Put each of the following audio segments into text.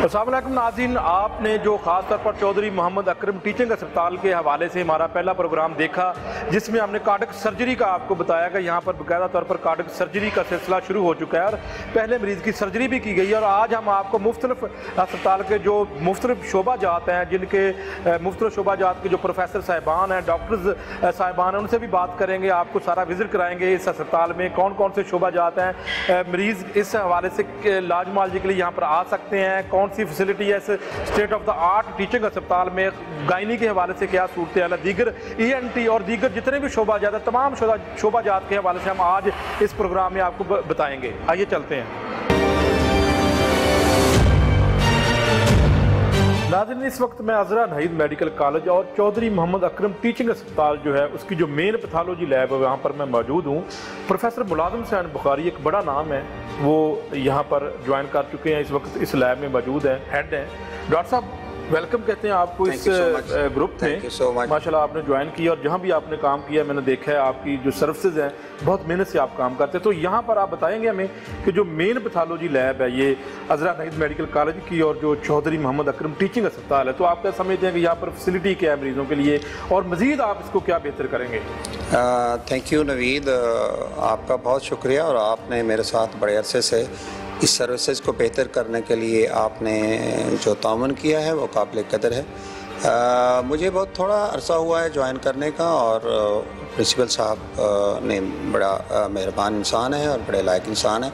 अस्सलाम वालेकुम नाज़रीन, आपने जो ख़ास तौर पर चौधरी मोहम्मद अकरम टीचिंग अस्पताल के हवाले से हमारा पहला प्रोग्राम देखा, जिसमें हमने कार्डिक सर्जरी का आपको बताया कि यहाँ पर बाकायदा तौर पर कार्डिक सर्जरी का सिलसिला शुरू हो चुका है और पहले मरीज़ की सर्जरी भी की गई है। और आज हम आपको मुख्तलिफ अस्पताल के जो मुख्तलिफ शोबा जात हैं, जिनके मुख्तलिफ शोबा जात के जो प्रोफेसर साहिबान हैं, डॉक्टर्स साहिबान हैं, उनसे भी बात करेंगे, आपको सारा विज़िट कराएँगे इस अस्पताल में कौन कौन से शोबा जात हैं, मरीज़ इस हवाले से इलाज मुआलजे के लिए यहाँ पर आ सकते हैं, कौन सी फैसिलिटी है इस state of the art teaching अस्पताल में, गायनी के हवाले से क्या सूरत है, दीगर ENT और दीगर जितने भी शोबा जात हैं, तमाम शोबा जात के हवाले से हम आज इस प्रोग्राम में आपको बताएंगे। आइए चलते हैं। नाज़रीन, इस वक्त मैं अज़रा नहीद मेडिकल कॉलेज और चौधरी मोहम्मद अकरम टीचिंग अस्पताल जो है उसकी जो मेन पैथोलॉजी लैब है वहाँ पर मैं मौजूद हूँ। प्रोफेसर मुलाज़िम हुसैन बुखारी एक बड़ा नाम है, वो यहाँ पर ज्वाइन कर चुके हैं, इस वक्त इस लैब में मौजूद हैं, हेड हैं। डॉक्टर साहब वेलकम कहते हैं आपको इस ग्रुप में। माशाल्लाह आपने ज्वाइन किया और जहाँ भी आपने काम किया मैंने देखा है आपकी जो सर्विसेज हैं बहुत मेहनत से आप काम करते हैं। तो यहाँ पर आप बताएंगे हमें कि जो मेन पैथोलॉजी लैब है ये अज़रा नहीद मेडिकल कॉलेज की और जो चौधरी मोहम्मद अकरम टीचिंग अस्पताल है, तो आप क्या समझते हैं कि यहाँ पर फैसिलिटी क्या है मरीज़ों के लिए और मज़ीद आप इसको क्या बेहतर करेंगे? थैंक यू नवीद, आपका बहुत शुक्रिया और आपने मेरे साथ बड़े अरसे से इस सर्विसेज को बेहतर करने के लिए आपने जो ताउन किया है वो काबिल कदर है। मुझे बहुत थोड़ा अरसा हुआ है ज्वाइन करने का और प्रिंसिपल साहब ने बड़ा मेहरबान इंसान है और बड़े लायक इंसान है,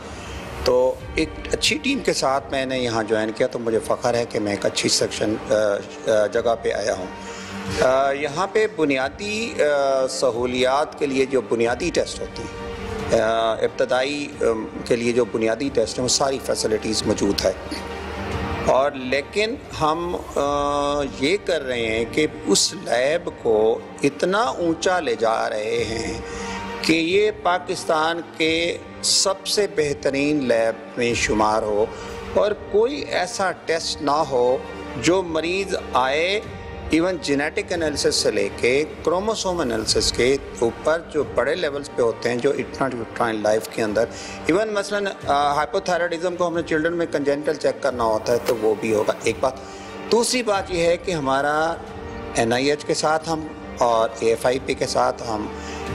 तो एक अच्छी टीम के साथ मैंने यहाँ ज्वाइन किया, तो मुझे फ़ख्र है कि मैं एक अच्छी सेक्शन जगह पे आया हूँ। यहाँ पे बुनियादी सहूलियात के लिए जो बुनियादी टेस्ट होती हैं, इब्तदाई के लिए जो बुनियादी टेस्ट हैं वो सारी फैसिलिटीज़ मौजूद है। और लेकिन हम ये कर रहे हैं कि उस लैब को इतना ऊंचा ले जा रहे हैं कि ये पाकिस्तान के सबसे बेहतरीन लैब में शुमार हो और कोई ऐसा टेस्ट ना हो जो मरीज़ आए इवन जेनेटिक एनालिसिस से लेके क्रोमोसोम एनालिसिस के ऊपर जो बड़े लेवल्स पे होते हैं, जो इतना यूट्राइन लाइफ के अंदर इवन मसलन हाइपोथायराइडिज्म को हमने चिल्ड्रन में कंजेनिटल चेक करना होता है तो वो भी होगा। एक बात। दूसरी बात यह है कि हमारा NIH के साथ हम और AFIP के साथ हम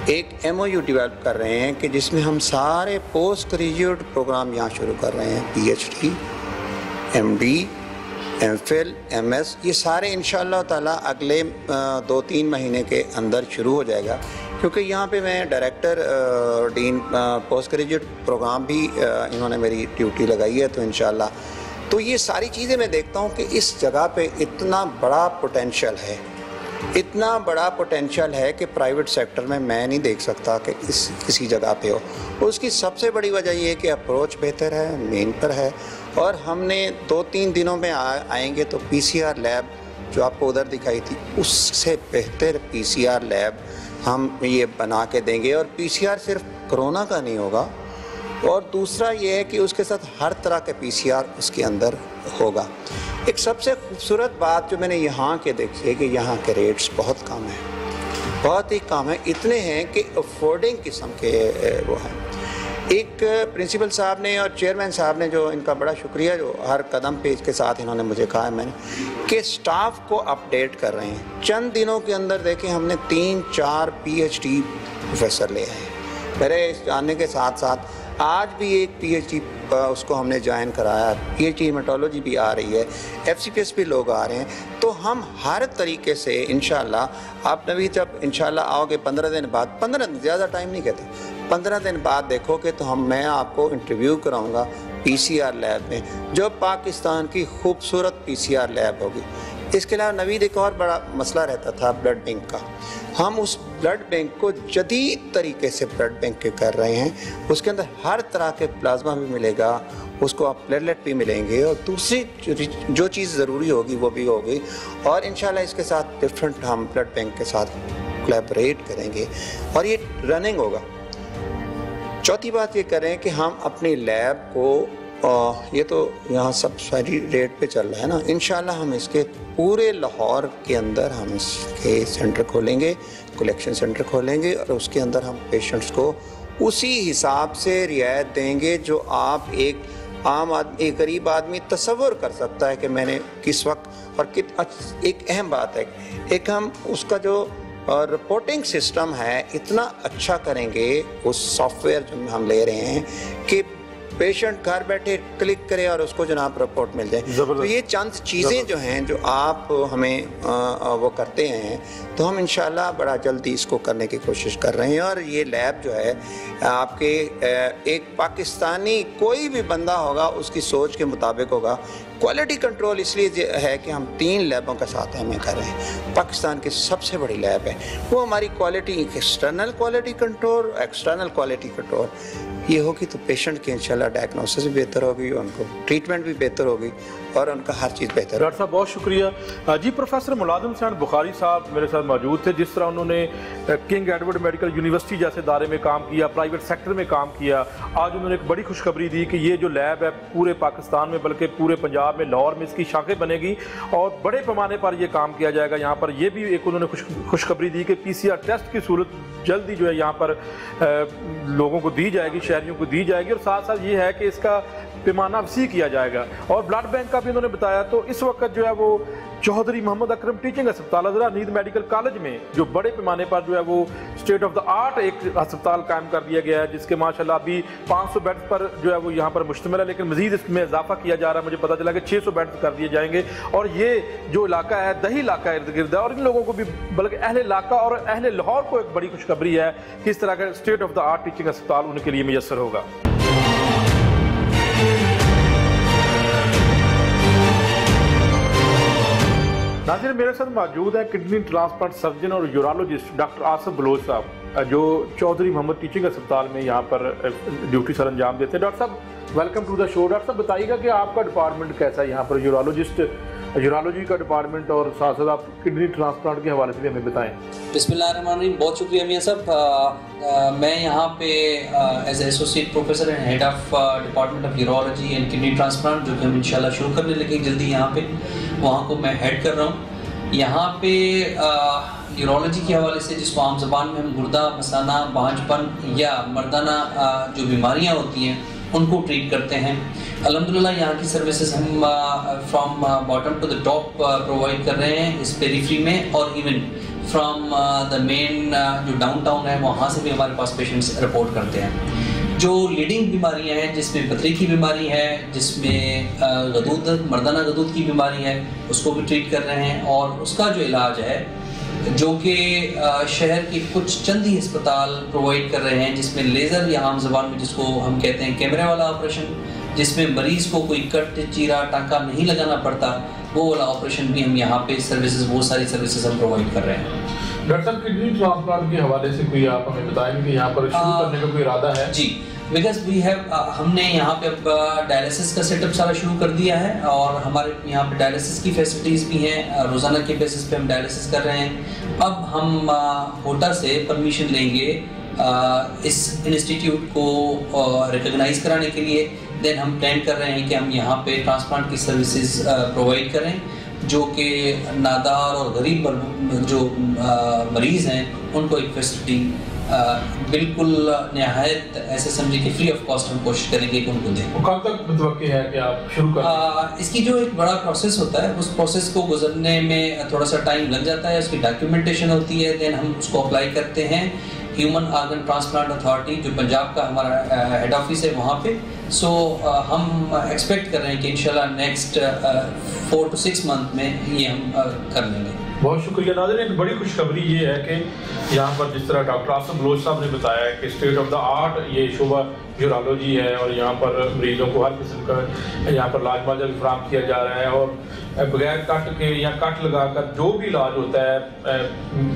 एक MOU डेवलप कर रहे हैं कि जिसमें हम सारे पोस्ट ग्रेजुएट प्रोग्राम यहाँ शुरू कर रहे हैं, PhD, MD, MPhil, MS, ये सारे इंशाअल्लाह ताला अगले 2-3 महीने के अंदर शुरू हो जाएगा, क्योंकि यहाँ पे मैं director dean post graduate program भी इन्होंने मेरी ड्यूटी लगाई है, तो इंशाअल्लाह तो ये सारी चीज़ें मैं देखता हूँ कि इस जगह पे इतना बड़ा पोटेंशियल है, इतना बड़ा पोटेंशियल है कि प्राइवेट सेक्टर में मैं नहीं देख सकता कि इस किसी जगह पे हो। उसकी सबसे बड़ी वजह ये है कि अप्रोच बेहतर है, मेन पर है, और हमने 2-3 दिनों में आएंगे तो PCR लैब जो आपको उधर दिखाई थी उससे बेहतर PCR लैब हम ये बना के देंगे। और PCR सिर्फ कोरोना का नहीं होगा, और दूसरा ये है कि उसके साथ हर तरह के PCR उसके अंदर होगा। एक सबसे खूबसूरत बात जो मैंने यहाँ के देखी है कि यहाँ के रेट्स बहुत कम हैं, बहुत ही कम है, इतने हैं कि अफोर्डिंग किस्म के वो हैं। एक प्रिंसिपल साहब ने और चेयरमैन साहब ने, जो इनका बड़ा शुक्रिया, जो हर कदम पे इसके साथ इन्होंने मुझे कहा है मैंने कि स्टाफ को अपडेट कर रहे हैं। चंद दिनों के अंदर देखें हमने 3-4 PhD प्रोफेसर ले आए हैं। मेरे जानने के साथ साथ आज भी एक PhD उसको हमने ज्वाइन कराया, PhD हेमेटोलॉजी भी आ रही है, FCPS भी लोग आ रहे हैं। तो हम हर तरीके से इंशाल्लाह, आप नवी जब इंशाल्लाह आओगे 15 दिन बाद, 15 दिन ज़्यादा टाइम नहीं कहते, 15 दिन बाद देखोगे तो मैं आपको इंटरव्यू कराऊंगा PCR लैब में, जो पाकिस्तान की खूबसूरत PCR लैब होगी। इसके अलावा नवीद एक और बड़ा मसला रहता था ब्लड बैंक का, हम उस ब्लड बैंक को जदीद तरीके से ब्लड बैंक के कर रहे हैं। उसके अंदर हर तरह के प्लाज्मा भी मिलेगा, उसको आप प्लेटलेट भी मिलेंगे, और दूसरी जो चीज़ ज़रूरी होगी वो भी होगी। और इंशाल्लाह इसके साथ डिफरेंट हम ब्लड बैंक के साथ कोलैबोरेट करेंगे और ये रनिंग होगा। चौथी बात ये करें कि हम अपनी लैब को, ये तो यहाँ सब सारी रेट पे चल रहा है ना, इंशाल्लाह हम इसके पूरे लाहौर के अंदर हम इसके सेंटर खोलेंगे, कलेक्शन सेंटर खोलेंगे, और उसके अंदर हम पेशेंट्स को उसी हिसाब से रियायत देंगे जो आप एक आम आदमी, एक गरीब आदमी तसव्वुर कर सकता है कि मैंने किस वक्त और एक अहम बात है, एक हम उसका जो रिपोर्टिंग सिस्टम है इतना अच्छा करेंगे उस सॉफ्टवेयर जो हम ले रहे हैं कि पेशेंट घर बैठे क्लिक करे और उसको जनाब रिपोर्ट मिल जाए। तो ये चंद चीज़ें जो हैं जो आप हमें वो करते हैं, तो हम इंशाल्लाह बड़ा जल्दी इसको करने की कोशिश कर रहे हैं। और ये लैब जो है आपके एक पाकिस्तानी कोई भी बंदा होगा उसकी सोच के मुताबिक होगा। क्वालिटी कंट्रोल इसलिए है कि हम 3 लैबों के साथ हमें कर रहे हैं। पाकिस्तान की सबसे बड़ी लैब है वो हमारी quality, external quality control, external quality control ये होगी तो पेशेंट की इंशाल्लाह डायग्नोसिस भी बेहतर होगी, उनको ट्रीटमेंट भी बेहतर होगी और उनका हर चीज़ बेहतर होगी। डॉक्टर साहब बहुत शुक्रिया जी। प्रोफेसर मुलाजिम हुसैन बुखारी साहब मेरे साथ मौजूद थे। जिस तरह उन्होंने किंग एडवर्ड मेडिकल यूनिवर्सिटी जैसे दायरे में काम किया, प्राइवेट सेक्टर में काम किया, आज उन्होंने एक बड़ी खुशखबरी दी कि ये जो लैब है पूरे पाकिस्तान में बल्कि पूरे पंजाब में, लाहौर में इसकी शाखें बनेगी और बड़े पैमाने पर ये काम किया जाएगा। यहाँ पर ये भी एक उन्होंने खुशखबरी दी कि PCR टेस्ट की सूरत जल्दी जो है यहाँ पर लोगों को दी जाएगी, शहरियों को दी जाएगी और साथ साथ ये है कि इसका पैमाना वसी किया जाएगा। और ब्लड बैंक का भी उन्होंने बताया। तो इस वक्त जो है वो चौधरी मोहम्मद अकरम टीचिंग अस्पताल हज़रा नीद मेडिकल कॉलेज में जो बड़े पैमाने पर जो है वो स्टेट ऑफ द आर्ट एक अस्पताल कायम कर दिया गया है, जिसके माशाल्लाह अभी 500 बेड पर जो है वो यहाँ पर मुश्तमिल है, लेकिन मजीद इसमें इजाफा किया जा रहा है। मुझे पता चला कि 600 बेड कर दिए जाएंगे और ये जो इलाका है दही इलाका इर्द गिर्द है और इन लोगों को भी बल्कि अहले इलाका और अहले लाहौर को एक बड़ी खुशखबरी है कि इस तरह का state of the art teaching अस्पताल उनके लिए मुयस्सर होगा। नाज़रीन मेरे साथ मौजूद है किडनी ट्रांसप्लांट सर्जन और यूरोलॉजिस्ट डॉक्टर आसिफ बलोच साहब जो चौधरी मोहम्मद टीचिंग अस्पताल में यहाँ पर ड्यूटी सर अंजाम देते हैं। डॉक्टर साहब welcome to the show. Doctor साहब बताइएगा कि आपका डिपार्टमेंट कैसा है यहाँ पर, यूरोलॉजी का डिपार्टमेंट और साथ साथ आप किडनी ट्रांसप्लांट के हवाले से भी हमें बताएं। बिस्मिल्लाहिर्रहमानिर्रहीम। बहुत शुक्रिया मियां साहब। मैं यहाँ पे as associate professor and head of department of urology and kidney transplant जो कि हम इंशाल्लाह शुरू करने लगे जल्दी यहाँ पे, वहाँ को मैं हेड कर रहा हूँ। यहाँ पे यूरोलॉजी के हवाले से जिसको आम ज़बान में हम गुर्दा मसाना बांझपन या मर्दाना जो बीमारियाँ होती हैं उनको ट्रीट करते हैं। अल्हम्दुलिल्लाह यहाँ की सर्विसेज हम from bottom to the top provide कर रहे हैं इस पेरिफेरी में, और इवन फ्रॉम द मेन जो डाउनटाउन है वहाँ से भी हमारे पास पेशेंट्स रिपोर्ट करते हैं। जो लीडिंग बीमारियाँ हैं जिसमें पथरी की बीमारी है, जिसमें गदूद मर्दाना गदूद की बीमारी है, उसको भी ट्रीट कर रहे हैं। और उसका जो इलाज है जो कि शहर के कुछ चंद ही अस्पताल प्रोवाइड कर रहे हैं, जिसमें लेज़र या आम ज़बान में जिसको हम कहते हैं कैमरे वाला ऑपरेशन, जिसमें मरीज़ को कोई कट चीरा टाँका नहीं लगाना पड़ता, वो वाला ऑपरेशन भी हम यहाँ पे सर्विसेज, वो सारी सर्विसेज हम प्रोवाइड कर रहे हैं। डॉक्टर साहब किडनी ट्रांसप्लांट के हवाले से कोई आप हमें बताएंगे कि यहाँ पर शुरू करने का कोई इरादा है? जी, बिकॉज वी हैव हमने यहाँ पे अब डायलिसिस का सेटअप सारा शुरू कर दिया है और हमारे यहाँ पे डायलिसिस की फैसिलिटीज़ भी हैं। रोज़ाना के बेसिस पे हम डायलिसिस कर रहे हैं। अब हम होटा से परमिशन लेंगे इस इंस्टीट्यूट को रिकॉग्नाइज कराने के लिए। देन हम प्लान कर रहे हैं कि हम यहाँ पे ट्रांसप्लांट की सर्विसेज प्रोवाइड करें, जो कि नादार और गरीब जो मरीज़ हैं उनको एक फैसिलिटी बिल्कुल नहायत ऐसे समझे कि फ्री ऑफ कॉस्ट हम कोशिश करेंगे कि उनको दें। कब तक मुतवक्किल है कि आप शुरू करें? इसकी जो एक बड़ा प्रोसेस होता है उस प्रोसेस को गुजरने में थोड़ा सा टाइम लग जाता है। उसकी डॉक्यूमेंटेशन होती है, देन हम उसको अप्लाई करते हैं ह्यूमन ऑर्गन ट्रांसप्लांट अथॉरिटी जो पंजाब का हमारा हेड ऑफिस है वहाँ पे। सो हम एक्सपेक्ट कर रहे हैं कि इंशाल्लाह नेक्स्ट 4 to 6 मंथ में ये हम कर लेंगे। बहुत शुक्रिया। नाज़रीन एक बड़ी खुशखबरी ये है कि यहाँ पर जिस तरह डॉक्टर आसिफ बलोच साहब ने बताया कि स्टेट ऑफ द आर्ट ये शोबा यूरोलॉजी है और यहाँ पर मरीजों को हर किस्म का यहाँ पर इलाज मुआवजा भी फराहम किया जा रहा है और बगैर कट के या कट लगाकर जो भी इलाज होता है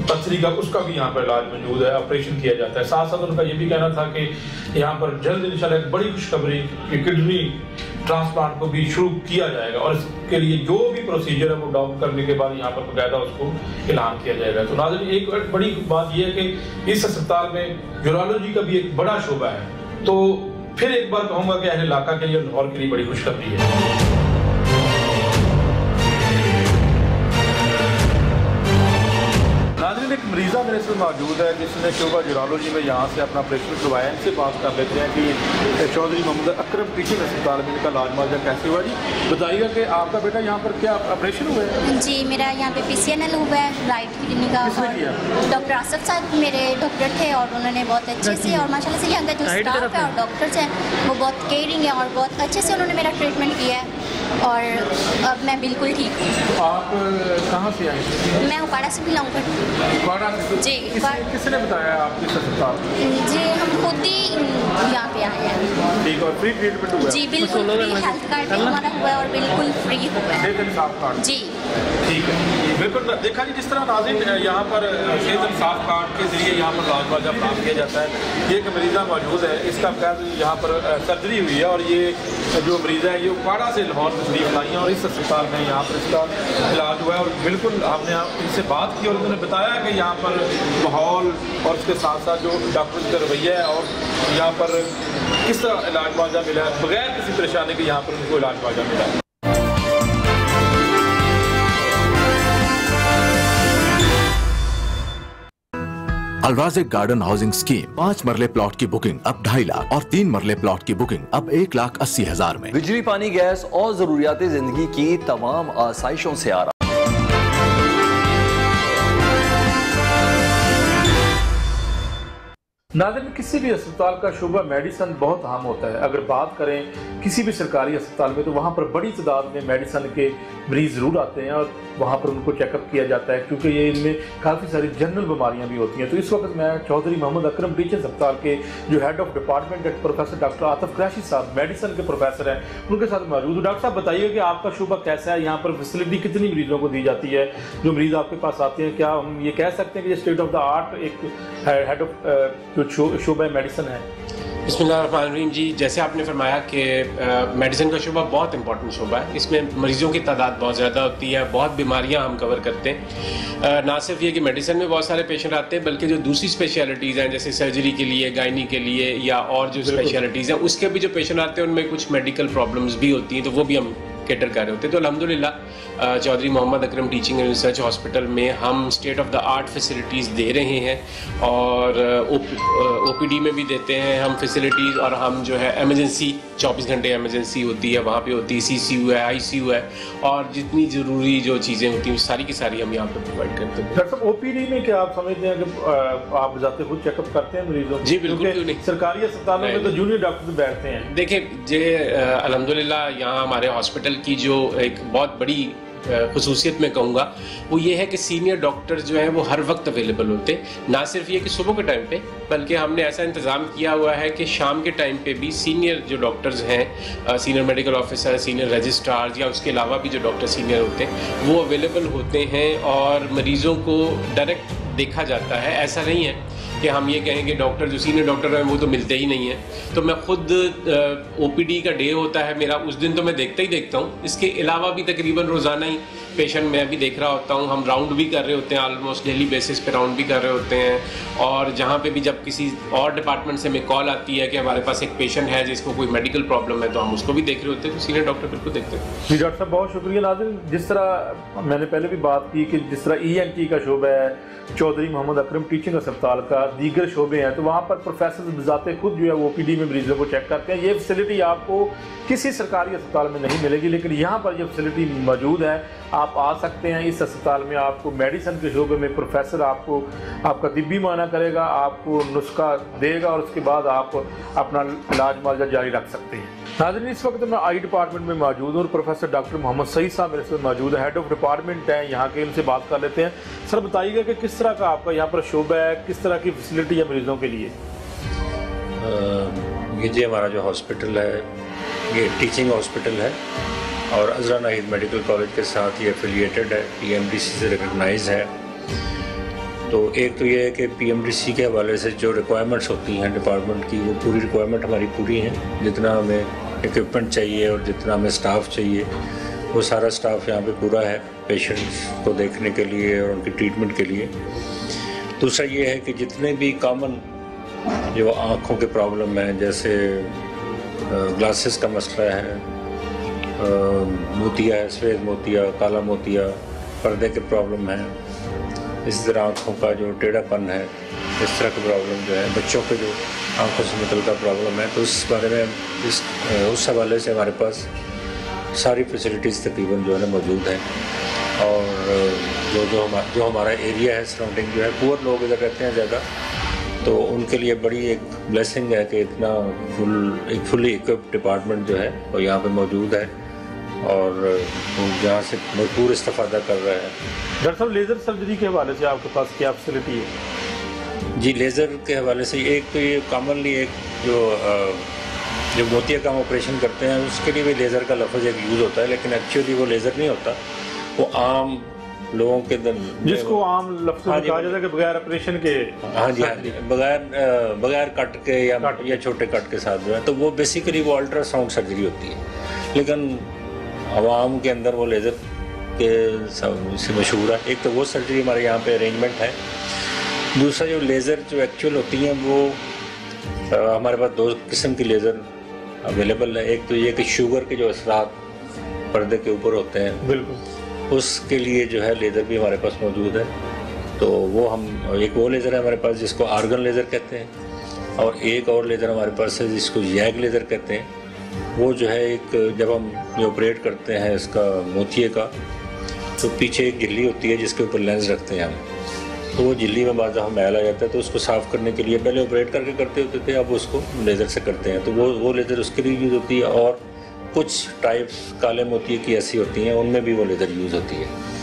पथरी का उसका भी यहाँ पर इलाज मौजूद है, ऑपरेशन किया जाता है। साथ साथ उनका ये भी कहना था कि यहाँ पर जल्द इंशाल्लाह एक बड़ी खुशखबरी कि किडनी ट्रांसप्लांट को भी शुरू किया जाएगा और इसके लिए जो भी प्रोसीजर है वो डाउन करने के बाद यहाँ पर बकायदा उसको ऐलान किया जाएगा। तो नाज़रीन एक बड़ी बात यह है कि इस अस्पताल में यूरोलॉजी का भी एक बड़ा शोबा है। तो फिर एक बार कहूँगा कि अहले इलाका के लिए और लाहौर के लिए बड़ी खुशखबरी है। नाज़रीन नाज़रीन, एक मरीज़ा मेरे से मौजूद है जिसने शोबा यूरोलॉजी में यहाँ से अपना ऑपरेशन करवाया। इनसे बात कर लेते हैं कि चौधरी मोहम्मद अकरम टीचिंग अस्पताल में इनका इलाज मुआवजा कैसे हुआ। जी बताइएगा कि आपका बेटा यहाँ पर क्या ऑपरेशन हुआ है? जी मेरा यहाँ पे PCNL हुआ है, राइट किडनी का। डॉक्टर आसफ साहब मेरे डॉक्टर थे और उन्होंने बहुत अच्छे से और माशाल्लाह से यहाँ का जो स्टाफ है और डॉक्टर्स हैं वो बहुत केयरिंग है और बहुत अच्छे से उन्होंने मेरा ट्रीटमेंट किया है और अब मैं बिल्कुल ठीक हूँ। आप कहाँ से आए थे? मैं उपाड़ा से बिलोंग करती हूँ। उपाड़ा से? जी। किसने बताया आपके अस्पताल? जी हम खुद ही यहाँ पे आए हैं। ठीक, और फ्री ट्रीटमेंट हुआ? जी बिल्कुल फ्री, हेल्थ कार्ड भी हमारा हुआ है और बिल्कुल फ्री हुआ है। सेहत इंसाफ कार्ड? जी ठीक है, बिल्कुल। देखा जी जिस तरह नाज़रीन यहाँ पर सेहत इंसाफ कार्ड के जरिए यहाँ पर इलाज मुआवजा प्राप्त किया जाता है। ये एक मरीज़ा मौजूद है, इसका बकायदा यहाँ पर सर्जरी हुई है और ये जो मरीज़ा है ये उपाड़ा से लाहौर तशरीफ लाई है और इस अस्पताल में यहाँ पर इसका इलाज हुआ है। और बिल्कुल हमने इनसे बात की और उन्होंने बताया कि यहाँ पर माहौल और उसके साथ साथ जो डॉक्टर का रवैया है और यहाँ पर किस तरह इलाज मुआवजा मिला है, बगैर किसी परेशानी के यहाँ पर उनको इलाज मुआवजा मिला है। अलराज़िक गार्डन हाउसिंग स्कीम 5 मरले प्लॉट की बुकिंग अब 2.5 लाख और 3 मरले प्लॉट की बुकिंग अब 1,80,000 में। बिजली, पानी, गैस और जरूरियात जिंदगी की तमाम आसाइशों से आ रहा। नाज़रीन, किसी भी अस्पताल का शोबा मेडिसन बहुत अहम होता है। अगर बात करें किसी भी सरकारी अस्पताल में तो वहाँ पर बड़ी तादाद में मेडिसन के मरीज ज़रूर आते हैं और वहाँ पर उनको चेकअप किया जाता है क्योंकि ये इनमें काफ़ी सारी जनरल बीमारियाँ भी होती हैं। तो इस वक्त मैं चौधरी मोहम्मद अकरम टीचिंग अस्पताल के जो हेड ऑफ डिपार्टमेंट है प्रोफेसर डॉक्टर आतिफ कुरैशी साहब मेडिसन के प्रोफेसर हैं, उनके साथ मौजूद हूँ। डॉक्टर साहब बताइए कि आपका शोबा कैसा है, यहाँ पर फैसिलिटी कितनी मरीजों को दी जाती है? जो मरीज़ आपके पास आते हैं क्या हम ये कह सकते हैं कि ये स्टेट ऑफ द आर्ट एक हेड ऑफ जो शोबा मेडिसन है? बिस्मिल्लाहिर्रहमानिर्रहीम जी, जैसे आपने फरमाया कि मेडिसिन का शोबा बहुत इंपॉर्टेंट शोबा है। इसमें मरीज़ों की तादाद बहुत ज़्यादा होती है, बहुत बीमारियां हम कवर करते हैं। ना सिर्फ ये कि मेडिसिन में बहुत सारे पेशेंट आते हैं बल्कि जो दूसरी स्पेशलिटीज़ हैं जैसे सर्जरी के लिए, गायनी के लिए या और जो स्पेशलिटीज़ हैं उसके भी जो पेशेंट आते हैं उनमें कुछ मेडिकल प्रॉब्लम्स भी होती हैं, तो वो भी हम कैटर कर रहे होते हैं। तो अल्हम्दुलिल्लाह Chaudhary Mohammad Akram teaching and research hospital में हम state of the art facilities दे रहे हैं और OPD में भी देते हैं हम फैसिलिटीज़ और हम जो है एमरजेंसी 24 घंटे एमरजेंसी होती है वहाँ पे होती है, CCU है, ICU है और जितनी ज़रूरी जो चीज़ें होती हैं सारी की सारी हम यहाँ पे प्रोवाइड करते हैं। डॉक्टर साहब OPD में क्या आप समझते हैं कि आप जाते खुद चेकअप करते हैं मरीजों? जी बिल्कुल, क्यों नहीं। सरकारी अस्पतालों में तो जूनियर डॉक्टर बैठते हैं। देखिए अल्हम्दुलिल्लाह यहाँ हमारे हॉस्पिटल की जो एक बहुत बड़ी खसूसियत मैं कहूँगा वो ये है कि सीनियर डॉक्टर्स जो हैं वो हर वक्त अवेलेबल होते हैं। ना सिर्फ ये कि सुबह के टाइम पे बल्कि हमने ऐसा इंतज़ाम किया हुआ है कि शाम के टाइम पे भी सीनियर जो डॉक्टर्स हैं, senior medical officer, senior registrars या उसके अलावा भी जो डॉक्टर सीनियर होते हैं वो अवेलेबल होते हैं और मरीज़ों को डायरेक्ट देखा जाता है। ऐसा नहीं है कि हम ये कहें कि डॉक्टर जो सीनियर डॉक्टर हैं वो तो मिलते ही नहीं हैं। तो मैं खुद OPD का डे होता है मेरा, उस दिन तो मैं देखता ही देखता हूँ। इसके अलावा भी तकरीबन रोज़ाना ही पेशेंट मैं भी देख रहा होता हूँ। हम राउंड भी कर रहे होते हैं, ऑलमोस्ट डेली बेसिस पे राउंड भी कर रहे होते हैं और जहाँ पे भी जब किसी और डिपार्टमेंट से हमें कॉल आती है कि हमारे पास एक पेशेंट है जिसको कोई मेडिकल प्रॉब्लम है तो हम उसको भी देख रहे होते हैं। तो सीनियर डॉक्टर बिल्कुल देखते हैं। जी डॉक्टर साहब बहुत शुक्रिया। नाज़रीन, जिस तरह मैंने पहले भी बात की कि जिस तरह ENT का शोबा है चौधरी मोहम्मद अकरम टीचिंग अस्पताल का, दीगर शोबे हैं तो वहाँ पर प्रोफेसर बजाते खुद जो है वो OPD में मरीजों को चेक करते हैं। ये फैसिलिटी आपको किसी सरकारी अस्पताल में नहीं मिलेगी लेकिन यहाँ पर ये फैसिलिटी मौजूद है। आप आ सकते हैं इस अस्पताल में, आपको मेडिसिन के शोबे में प्रोफेसर आपको आपका तिब्बी माना करेगा, आपको नुस्खा देगा और उसके बाद आप अपना इलाज मुआवजा जारी रख सकते हैं। नाज़रीन, इस वक्त मैं आई डिपार्टमेंट में मौजूद हूँ और प्रोफेसर डॉक्टर मोहम्मद सईद साहब मेरे साथ मौजूद है, हेड ऑफ डिपार्टमेंट है यहाँ के। इनसे बात कर लेते हैं। सर बताइएगा कि किस तरह का आपका यहाँ पर शोबा है, किस तरह की फैसिलिटी है मरीजों के लिए? ये जी हमारा जो हॉस्पिटल है ये टीचिंग हॉस्पिटल है और अज़रा नाहिद मेडिकल कॉलेज के साथ ये एफिलिएटेड है, PMDC से रिकगनाइज है। तो एक तो ये है कि PMDC के हवाले से जो रिक्वायरमेंट्स होती हैं डिपार्टमेंट की वो पूरी रिक्वायरमेंट हमारी पूरी हैं। जितना हमें इक्विपमेंट चाहिए और जितना हमें स्टाफ चाहिए वो सारा स्टाफ यहाँ पे पूरा है पेशेंट्स को देखने के लिए और उनकी ट्रीटमेंट के लिए। दूसरा ये है कि जितने भी कॉमन जो आँखों के प्रॉब्लम हैं जैसे ग्लासेस का मसला है, मोतिया है, सफ़ेद मोतिया, काला मोतिया, पर्दे के प्रॉब्लम है, इसी तरह आँखों का जो टेढ़ापन है, इस तरह की प्रॉब्लम जो है, बच्चों के जो आँखों से मुतल्लिक़ प्रॉब्लम है, तो इस बारे में उस हवाले से हमारे पास सारी फैसिलिटीज़ तकरीबन जो है ना मौजूद हैं। और जो हमारा एरिया है सराउंडिंग जो है, पुअर लोग इधर रहते हैं ज़्यादा, तो उनके लिए बड़ी एक ब्लेसिंग है कि इतना फुली इक्विप्ड डिपार्टमेंट जो है वो यहाँ पे मौजूद है और वो यहाँ से भरपूर इस्तेफादा कर रहा है। डॉक्टर साहब, लेज़र सर्जरी के हवाले से आपके पास क्या फैसिलिटी है? जी, लेज़र के हवाले से एक तो ये कॉमनली एक जो मोतिया काम ऑपरेशन करते हैं उसके लिए भी लेज़र का लफ्ज़ एक यूज़ होता है, लेकिन एक्चुअली वो लेज़र नहीं होता, वो आम लोगों के जिसको आम लफ्ज़ में कहा जाता है कि बगैर ऑपरेशन के, हाँ जी, बगैर कट के या छोटे कट के साथ जो है, तो वो बेसिकली वो अल्ट्रासाउंड सर्जरी होती है। लेकिन आवाम के अंदर वो लेज़र के से मशहूर है। एक तो वो सर्जरी हमारे यहाँ पे अरेंजमेंट है। दूसरा जो लेज़र जो एक्चुअल होती हैं वो हमारे पास 2 किस्म की लेज़र अवेलेबल है। एक तो ये कि शुगर के जो असरात पर्दे के ऊपर होते हैं, बिल्कुल, उसके लिए जो है लेज़र भी हमारे पास मौजूद है। तो वो एक वो लेज़र है हमारे पास जिसको आर्गन लेज़र कहते हैं, और एक और लेज़र हमारे पास है जिसको यैग लेज़र कहते हैं। वो जो है एक जब हम ऑपरेट करते हैं इसका मोतिये का, तो पीछे एक झिल्ली होती है जिसके ऊपर लेंस रखते हैं हम, तो वो झिल्ली में बाद हम मैल आ जाता है, तो उसको साफ़ करने के लिए पहले ऑपरेट करके करते होते थे, अब उसको लेज़र से करते हैं। तो वो लेज़र उसके लिए यूज़ होती है। और कुछ टाइप्स काले मोतिये की ऐसी होती हैं, उनमें भी वो लेज़र यूज़ होती है।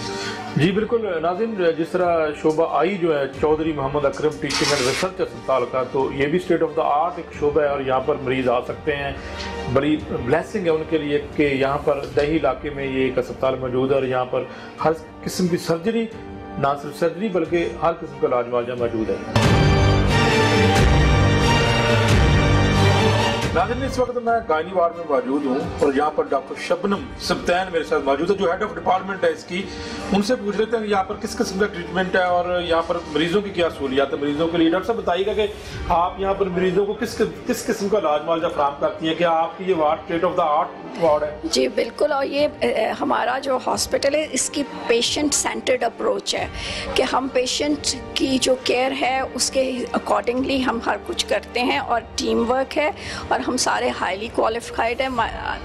जी बिल्कुल नाज़रीन, जिस तरह शोबा आई जो है Chaudhary Mohammad Akram teaching and research अस्पताल का, तो ये भी स्टेट ऑफ द आर्ट एक शोबा है और यहाँ पर मरीज़ आ सकते हैं। बड़ी ब्लेसिंग है उनके लिए कि यहाँ पर दही इलाके में ये एक अस्पताल मौजूद है और यहाँ पर हर किस्म की सर्जरी, ना सिर्फ सर्जरी बल्कि हर किस्म का इलाज मुआवजा मौजूद है। नाज़रीन, इस वक्त मैं गायनी वार्ड में मौजूद हूँ और यहाँ पर डॉक्टर शबनम सब्तैन मेरे साथ मौजूद है, जो हेड ऑफ डिपार्टमेंट है इसकी। उनसे पूछ लेते हैं कि यहाँ पर किस किस्म का ट्रीटमेंट है और यहाँ पर मरीजों की क्या सहूलियात है मरीजों के लिए। डॉक्टर साहब बताइएगा कि आप यहाँ पर मरीजों को किस किस्म का इलाज मुआवजा फराहम करती है? क्या आपकी ये ward state of the art ward है? जी बिल्कुल, और ये हमारा जो हॉस्पिटल है इसकी पेशेंट सेंटर्ड अप्रोच है कि हम पेशेंट की जो केयर है उसके अकॉर्डिंगली हम हर कुछ करते हैं और टीम वर्क है और हम सारे हाईली क्वालिफाइड हैं।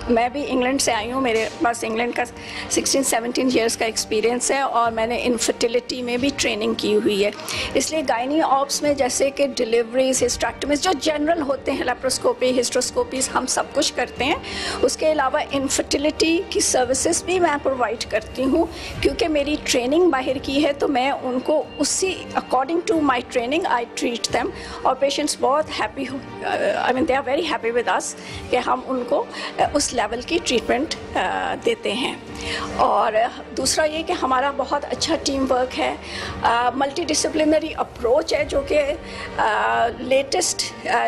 मैं भी इंग्लैंड से आई हूँ, मेरे पास इंग्लैंड का 16-17 ईयर्स का एक्सपीरियंस है और मैंने इनफर्टिलिटी में भी ट्रेनिंग की हुई है। इसलिए गायनी ऑप्स में जैसे कि डिलीवरीज, हिस्टेक्टमीज जो जनरल होते हैं, लेप्रोस्कोपी, हिस्ट्रोस्कोपीज, हम सब कुछ करते हैं। उसके अलावा इनफर्टिलिटी की सर्विसेज भी मैं प्रोवाइड करती हूँ क्योंकि मेरी ट्रेनिंग बाहर की है, तो मैं उनको उसी according to my training I treat them. और पेशेंट्स बहुत हैप्पी हो, I mean they are very happy with us कि हम उनको उस लेवल की ट्रीटमेंट देते हैं। और दूसरा ये कि हमारा बहुत अच्छा टीम वर्क है, मल्टी डिसिप्लिनरी अप्रोच है, जो कि लेटेस्ट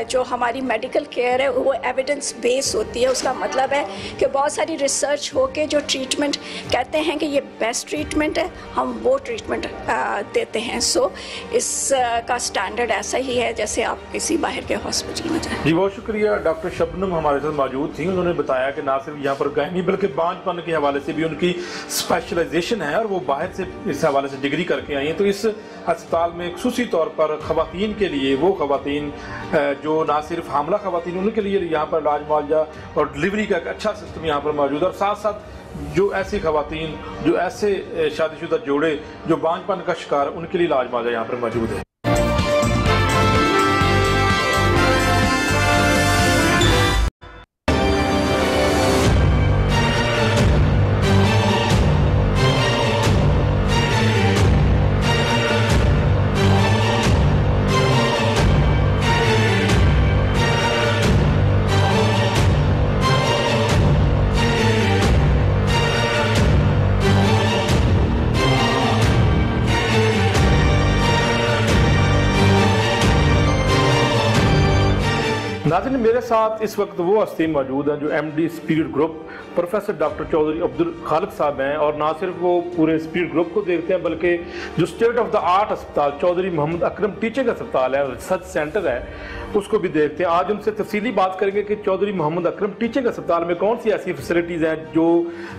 जो हमारी मेडिकल केयर है वो एविडेंस बेस होती है। उसका मतलब है कि बहुत सारी रिसर्च हो के जो ट्रीटमेंट कहते हैं कि ये बेस्ट ट्रीटमेंट है, हम वो ट्रीटमेंट देते हैं। सो इसका स्टैंडर्ड ऐसा ही है जैसे आप किसी बाहर के हॉस्पिटल में जाएं। जी बहुत शुक्रिया। डॉक्टर शबनम हमारे साथ मौजूद थी, उन्होंने बताया कि ना सिर्फ यहाँ पर गायनी बल्कि बांझपन के हवाले से भी उनकी स्पेशलाइजेशन है और वो बाहर से इस हवाले से डिग्री करके आई हैं। तो इस अस्पताल में खुसूसी तौर पर ख़वातीन के लिए, वो ख़वातीन जो ना सिर्फ हामला ख़वातीन, उनके लिए यहाँ पर इलाज मुआवजा और डिलीवरी का एक अच्छा सिस्टम यहाँ पर मौजूद है। और साथ साथ जो ऐसी ख़वातीन, जो ऐसे शादीशुदा जोड़े जो बांझपन का शिकार, उनके लिए इलाज मुआवजा यहाँ पर मौजूद है। साथ इस वक्त वो हस्ती मौजूद हैं जो MD spirit group professor doctor Chaudhary Abdul Khaliq साहब हैं, और ना सिर्फ वो पूरे स्पिरिट ग्रुप को देखते हैं बल्कि जो स्टेट ऑफ द आर्ट अस्पताल चौधरी मोहम्मद अकरम टीचिंग अस्पताल है, रिसर्च सेंटर है, उसको भी देखते हैं। आज उनसे तफसीली बात करेंगे कि चौधरी मोहम्मद अकरम टीचिंग अस्पताल में कौन सी ऐसी फैसिलिटीज़ हैं जो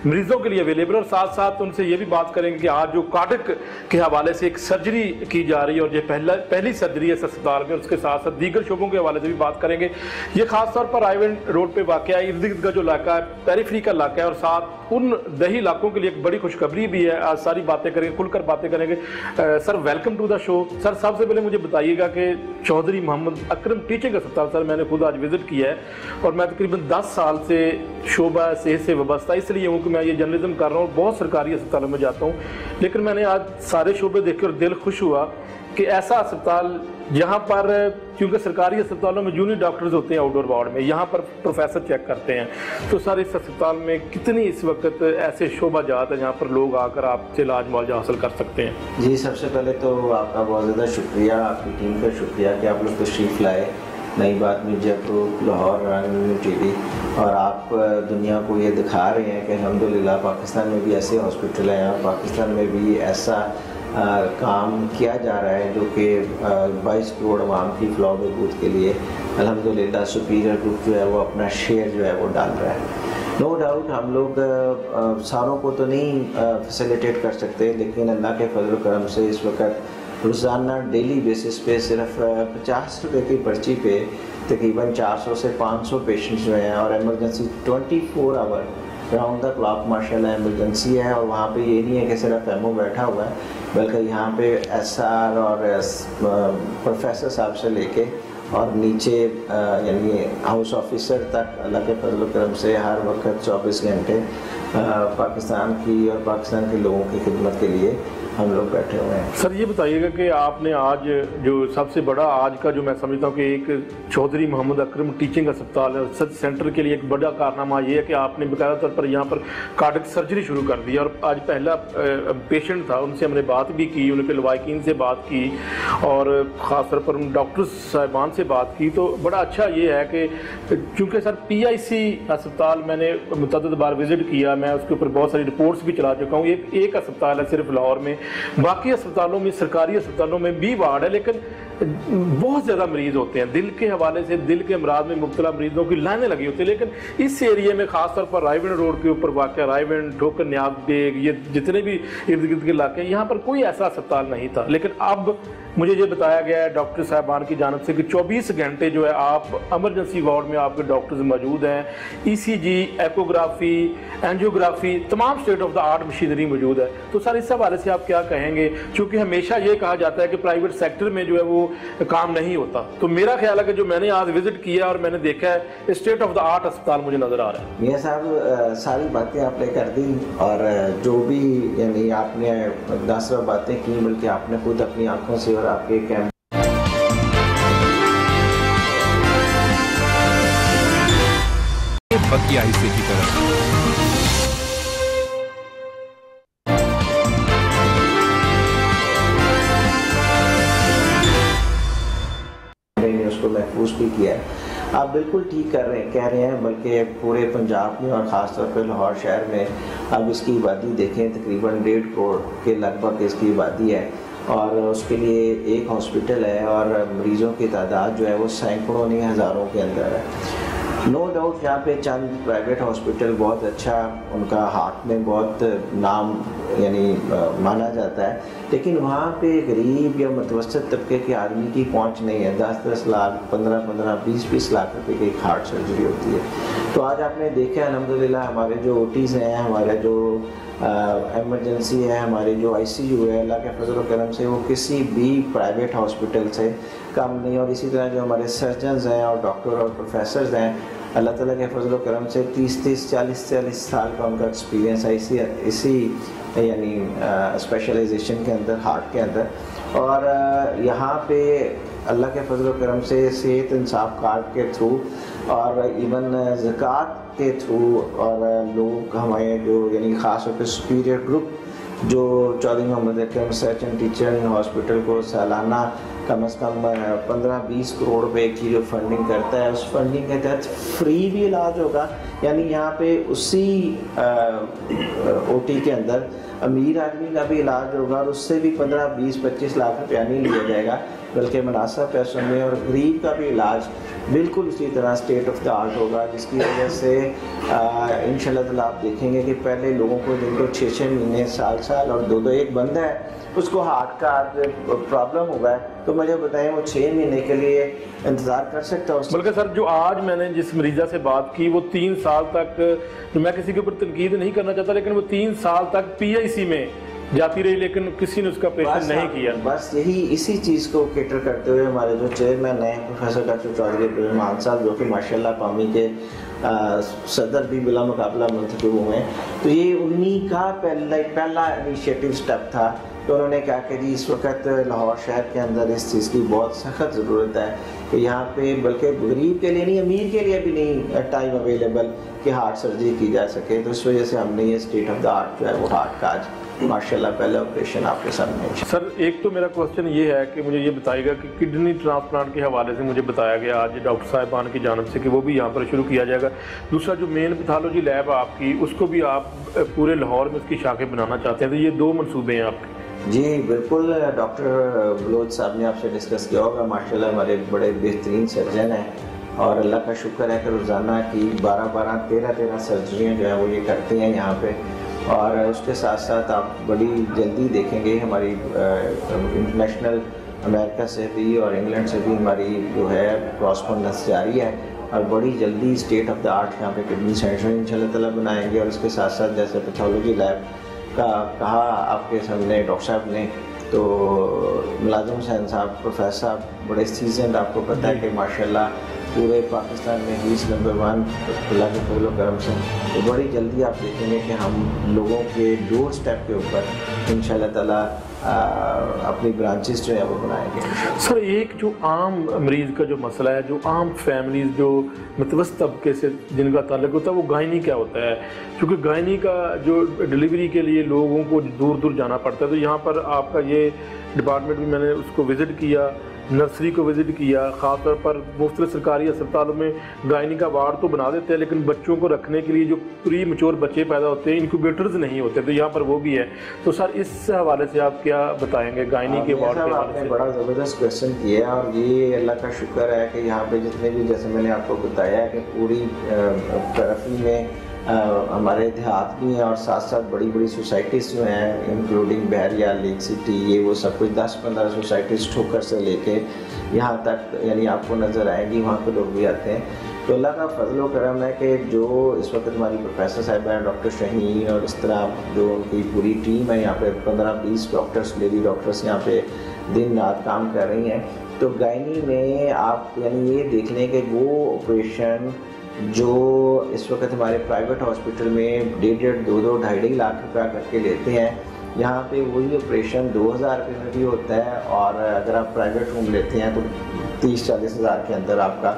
मरीजों के लिए अवेलेबल, और साथ साथ उनसे ये भी बात करेंगे कि आज जो कार्डियक के हवाले से एक सर्जरी की जा रही है और ये पहली सर्जरी है इस अस्पताल में, उसके साथ साथ दीगर शोबों के हवाले से भी बात करेंगे। ये खासतौर पर रायवन रोड पे वाक़या इर्द गिर्द का जो इलाका है, पेरिफेरी का इलाका है, और साथ उन दही इलाकों के लिए एक बड़ी खुशखबरी भी है। आज सारी बातें करेंगे, खुलकर बातें करेंगे। Sir welcome to the show. Sir सबसे पहले मुझे बताइएगा कि चौधरी मोहम्मद अकरम टीचिंग अस्पताल, सर मैंने खुद आज विजिट किया है और मैं तकरीबन 10 साल से शोबा सेहत से वाबस्ता इसलिए हूँ कि मैं ये जर्नलिज्म कर रहा हूँ, बहुत सरकारी अस्पतालों में जाता हूँ, लेकिन मैंने आज सारे शोबे देखकर दिल खुश हुआ कि ऐसा अस्पताल यहाँ पर, क्योंकि सरकारी अस्पतालों में जूनियर डॉक्टर्स होते हैं आउटडोर वार्ड में, यहाँ पर प्रोफेसर चेक करते हैं, तो सर इस अस्पताल में कितनी इस वक्त ऐसे शोबा जात है जहाँ पर लोग आकर आपसे इलाज मुआवजा हासिल कर सकते हैं? जी, सबसे पहले तो आपका बहुत ज़्यादा शुक्रिया, आपकी टीम का शुक्रिया कि आप लोग तशरीफ़ लाए नई बात मीडिया ग्रुप लाहौर TV, और आप दुनिया को ये दिखा रहे हैं कि अल्हम्दुलिल्लाह पाकिस्तान में भी ऐसे हॉस्पिटल हैं और पाकिस्तान में भी ऐसा काम किया जा रहा है जो कि 22 करोड़ अवाम की फलाह बहबूद के लिए अल्हम्दुलिल्लाह सुपीरियर ग्रुप जो है वो अपना शेयर जो है वो डाल रहा है। नो डाउट हम लोग सारों को तो नहीं फैसिलिटेट कर सकते, लेकिन अल्लाह के फजल करम से इस वक्त रोज़ाना डेली बेसिस पे सिर्फ 50 रुपये की पर्ची पे तकरीबन 400 से 500 पेशेंट्स जो हैं, और emergency 24 hour round the clock माशाल्लाह एमरजेंसी है। और वहाँ पे ये नहीं है कि सिर्फ एमओ बैठा हुआ है, बल्कि यहाँ पे SR और प्रोफेसर साहब से लेके और नीचे यानी हाउस ऑफिसर तक अल्लाह के फजल करम से हर वक्त 24 घंटे पाकिस्तान की और पाकिस्तान के लोगों की खिदमत के लिए हम लोग बैठे हुए हैं। सर ये बताइएगा कि आपने आज जो सबसे बड़ा आज का जो मैं समझता हूँ कि एक चौधरी मोहम्मद अकरम टीचिंग अस्पताल रिसर्च सेंटर के लिए एक बड़ा कारनामा ये है कि आपने बाकायदा तौर पर यहाँ पर कार्डियक सर्जरी शुरू कर दी, और आज पहला पेशेंट था, उनसे हमने बात भी की, उनके लवाकिन से बात की और ख़ासतौर पर उन डॉक्टर साहिबान से बात की। तो बड़ा अच्छा ये है कि चूँकि सर PIC अस्पताल मैंने मुतअद्दिद बार विज़िट किया, मैं उसके ऊपर बहुत सारी रिपोर्ट्स भी चला चुका हूँ। एक अस्पताल है सिर्फ लाहौर में, बाकी अस्पतालों में सरकारी अस्पतालों में भी वार्ड है, लेकिन बहुत ज़्यादा मरीज़ होते हैं। दिल के हवाले से दिल के अमराज में मुब्तला मरीज़ों की लाइनें लगी होती है, लेकिन इस एरिए में ख़ासतौर पर रायवन रोड के ऊपर वाक़या रायवन ठोकर न्याज बेग ये जितने भी इर्द गिर्द के इलाके, यहाँ पर कोई ऐसा अस्पताल नहीं था। लेकिन अब मुझे ये बताया गया है डॉक्टर साहबान की जानब से कि 24 घंटे जो है आप एमरजेंसी वार्ड में आपके डॉक्टर्स मौजूद हैं, ECG, एकोग्राफी, एंजियोग्राफी, तमाम state of the art machinery मौजूद है। तो सर इस हवाले से आप क्या कहेंगे? चूँकि हमेशा ये कहा जाता है कि प्राइवेट सेक्टर में जो है वो काम नहीं होता, तो मेरा ख्याल है कि जो मैंने आज विजिट किया और मैंने देखा है स्टेट ऑफ द आर्ट अस्पताल मुझे नज़र आ रहा है। मियां साहब सारी बातें आपने कर दी, और जो भी यानी आपने 10 बातें की, बल्कि आपने खुद अपनी आंखों से और आपके कैंप बकिया हिस्से की तरफ उसको महफूज भी किया है। आप बिल्कुल ठीक कह रहे हैं, बल्कि पूरे पंजाब में और ख़ास तौर पर लाहौर शहर में अब इसकी आबादी देखें, तकरीबन 1.5 करोड़ के लगभग इसकी आबादी है, और उसके लिए एक हॉस्पिटल है और मरीज़ों की तादाद जो है वो सैकड़ों नहीं हज़ारों के अंदर है। नो डाउट यहाँ पे चंद प्राइवेट हॉस्पिटल बहुत अच्छा, उनका हार्ट में बहुत नाम यानी माना जाता है, लेकिन वहाँ पे गरीब या मुतवस्सित तबके के आदमी की पहुँच नहीं है। 10-10 लाख, 15-15, 20-20 लाख रुपए की एक हार्ट सर्जरी होती है। तो आज आपने देखा अल्हम्दुलिल्लाह हमारे जो OTs हैं, हमारे जो एमरजेंसी है, हमारे जो ICU है, अल्लाह के फजल करम से वो किसी भी प्राइवेट हॉस्पिटल से कम नहीं। और इसी तरह जो हमारे सर्जन्स हैं और डॉक्टर और प्रोफेसर्स हैं, अल्लाह ताला के फजल करम से 30-30, 40-40 साल का उनका एक्सपीरियंस है इसी यानी स्पेशलाइजेशन के अंदर, हार्ट के अंदर। और यहाँ पे अल्लाह के फजल करम से सेहत इंसाफ कार्ड के थ्रू और इवन ज़कात के थ्रू, और लोग हमारे जो यानी ख़ास तौर पर सुपीरियर ग्रुप जो Chaudhary Mohammad Akram research and teaching hospital को सालाना कम से कम 15-20 करोड़ रुपए की जो फंडिंग करता है, उस फंडिंग के तहत फ्री भी इलाज होगा। यानी यहाँ पे उसी OT के अंदर अमीर आदमी का भी इलाज होगा और उससे भी 15-20-25 लाख रुपया नहीं लिया जाएगा, बल्कि मुनासिब पैसों में, और गरीब का भी इलाज बिल्कुल उसी तरह स्टेट ऑफ द आर्ट होगा, जिसकी वजह से इंशाल्लाह ताला आप देखेंगे कि पहले लोगों को जिनको 6-6 महीने साल और 2-2 एक बंदा है उसको हार्ट का प्रॉब्लम होगा है, तो मुझे बताएं वो 6 महीने के लिए इंतज़ार कर सकता है। बल्कि सर जो आज मैंने जिस मरीजा से बात की वो 3 साल तक, मैं किसी के ऊपर तनकीद नहीं करना चाहता, लेकिन वो 3 साल तक PIC में जाती रही, लेकिन किसी ने उसका ऑपरेशन नहीं किया। बस यही इसी चीज़ को कैटर करते हुए हमारे जो चेयरमैन हैं प्रोफेसर डॉक्टर चौधरी अब्दुर्रहमान साहब, जो कि माशाल्लाह कौमी के सदर भी बिला मुकाबला मुंतखब हुए हैं, तो ये उन्हीं का पहला इनिशिएटिव स्टेप था। तो उन्होंने कहा कि जी इस वक्त लाहौर शहर के अंदर इस चीज़ की बहुत सख्त ज़रूरत है कि यहाँ पे बल्कि गरीब के लिए नहीं, अमीर के लिए भी नहीं टाइम अवेलेबल कि हार्ट सर्जरी की जा सके। तो इस वजह से हमने ये स्टेट ऑफ द आर्ट जो है वो हार्ट का आज माशाल्लाह पहला ऑपरेशन आपके सामने है। सर एक तो मेरा क्वेश्चन ये है कि मुझे ये बताइएगा कि किडनी ट्रांसप्लांट के हवाले से मुझे बताया गया आज डॉक्टर साहिबान की जानिब से कि वो भी यहाँ पर शुरू किया जाएगा। दूसरा जो मेन पैथोलॉजी लैब आपकी, उसको भी आप पूरे लाहौर में उसकी शाखें बनाना चाहते हैं, तो ये 2 मनसूबे हैं आपके? जी बिल्कुल, डॉक्टर बलोच साहब ने आपसे डिस्कस किया होगा, माशाल्लाह हमारे बड़े बेहतरीन सर्जन हैं और अल्लाह का शुक्र है कि रोज़ाना की 12-12, 13-13 सर्जरियाँ जो है वो ये करते हैं यहाँ पे। और उसके साथ साथ आप बड़ी जल्दी देखेंगे हमारी इंटरनेशनल अमेरिका से भी और इंग्लैंड से भी हमारी जो है कॉरस्पॉन्डेंस जारी है, और बड़ी जल्दी स्टेट ऑफ द आर्ट यहाँ पे किडनी सेंटर इंशाल्लाह ताला बनाएंगे। और इसके साथ साथ जैसे पैथोलॉजी लैब का कहा आपके सामने डॉक्टर साहब ने, तो मुलाजिम हुसैन साहब प्रोफेसर साहब बड़े सीजन, आपको पता है कि माशाल्लाह पूरे पाकिस्तान में ही नंबर 1 अल्लाह के फजल व करम से। तो बड़ी जल्दी आप देखेंगे कि हम लोगों के डोर स्टेप के ऊपर इंशाल्लाह ताला अपनी ब्रांचेस जो है वो बनाएंगे। सर एक जो आम मरीज़ का जो मसला है, जो आम फैमिलीज़ जो मतवस्त तबके से जिनका ताल्लुक होता है, वो गायनी क्या होता है, क्योंकि गायनी का जो डिलीवरी के लिए लोगों को दूर दूर जाना पड़ता है। तो यहाँ पर आपका ये डिपार्टमेंट भी मैंने उसको विज़िट किया, नर्सरी को विज़िट किया, ख़ासतौर पर मुख्तलिफ सरकारी अस्पतालों में गायनी का वार्ड तो बना देते हैं, लेकिन बच्चों को रखने के लिए जो प्री मैच्योर बच्चे पैदा होते हैं, इंक्यूबेटर्स नहीं होते, तो यहाँ पर वो भी है। तो सर इस हवाले से आप क्या बताएंगे गायनी के वार्ड के हवाले से? बड़ा ज़बरदस्त क्वेश्चन किया, और ये अल्लाह का शुक्र है कि यहाँ पे जितने भी, जैसे मैंने आपको बताया है कि पूरी तरफी में हमारे देहात भी हैं और साथ साथ बड़ी बड़ी सोसाइटीज़ जो हैं इंक्लूडिंग बहरिया, लेक सिटी, ये वो सब कुछ 10-15 सोसाइटीज़ ठोकर से लेके यहाँ तक यानी आपको नज़र आएंगी, वहाँ पे लोग भी आते हैं। तो अल्लाह का फजल व करम है कि जो इस वक्त हमारी प्रोफेसर साहिबा हैं डॉक्टर शहीन और इस तरह जो उनकी पूरी टीम है यहाँ पे 15-20 डॉक्टर्स, लेडी डॉक्टर्स यहाँ पे दिन रात काम कर रही हैं। तो गायनी में आप यानी ये देख लें कि वो ऑपरेशन जो इस वक्त हमारे प्राइवेट हॉस्पिटल में 1.5, 2-2, 2.5 लाख रुपया करके लेते हैं, यहाँ पे वही ऑपरेशन 2000 रुपये में भी होता है। और अगर आप प्राइवेट रूम लेते हैं तो 30-40 हज़ार के अंदर आपका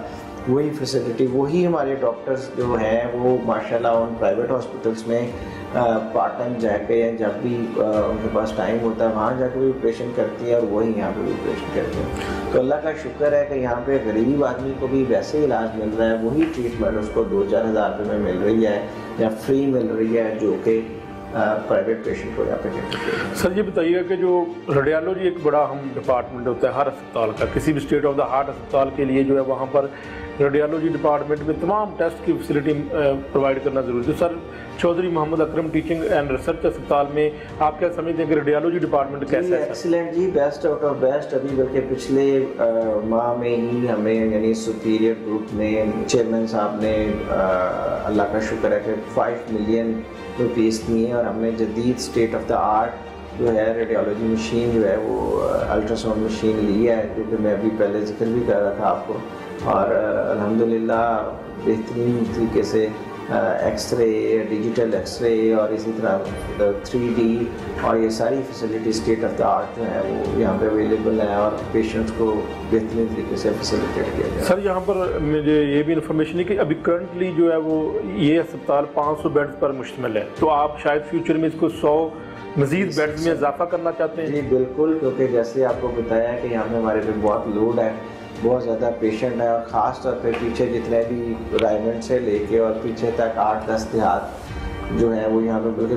वही फैसिलिटी, वही हमारे डॉक्टर्स जो हैं वो माशाल्लाह उन प्राइवेट हॉस्पिटल्स में पार्ट टाइम जाके या जब भी उनके पास टाइम होता है वहाँ जाके भी ऑपरेशन करती हैं और वही यहाँ पे भी ऑपरेशन करते हैं। तो अल्लाह का शुक्र है कि यहाँ पे गरीब आदमी को भी वैसे इलाज मिल रहा है, वही ट्रीटमेंट उसको 2-4 हज़ार रुपये में मिल रही है या फ्री मिल रही है, जो कि प्राइवेट पेशेंट को यहाँ पे करते। सर ये बताइएगा कि जो रेडियोलॉजी एक बड़ा अहम डिपार्टमेंट होता है हर अस्पताल का, किसी भी स्टेट ऑफ द आर्ट अस्पताल के लिए जो है वहाँ पर रेडियोलॉजी डिपार्टमेंट में तमाम टेस्ट की फैसिलिटी प्रोवाइड करना ज़रूरी है। तो sir Chaudhry Mohammad Akram teaching and research अस्पताल में आप क्या समझते हैं कि रेडियोलॉजी डिपार्टमेंट कैसा है? एक्सीलेंट जी, बेस्ट आउट ऑफ बेस्ट। अभी बल्कि पिछले माह में ही हमें यानी सुपीरियर ग्रुप ने चेयरमैन साहब ने अल्लाह का शुक्र है कि 5 मिलियन रुपीज़ दिए और हमने जदीद स्टेट ऑफ द आर्ट जो है रेडियोलॉजी मशीन जो है वो अल्ट्रासाउंड मशीन ली है, क्योंकि मैं अभी पहले जिक्र भी कर रहा था आपको। और अल्हम्दुलिल्लाह बेहतरीन तरीके से एक्सरे, डिजिटल एक्सरे और इसी तरह 3D और ये सारी facility state of the art जो है वो यहाँ पे अवेलेबल है और पेशेंट्स को बेहतरीन तरीके से फैसिलिटेट किया जाए। सर यहाँ पर मुझे ये भी इन्फॉर्मेशन है कि अभी करंटली जो है वो ये अस्पताल 500 बेड्स पर मुश्तमिल है, तो आप शायद फ्यूचर में इसको 100 मजीद बेड्स में इजाफा करना चाहते हैं? जी बिल्कुल, क्योंकि जैसे आपको बताया कि यहाँ पे हमारे पे बहुत लोड है, बहुत ज़्यादा पेशेंट है, और ख़ास तौर पे पीछे जितने भी रायगंज से लेके और पीछे तक 8-10 देहात जो है वो यहाँ पे बल्कि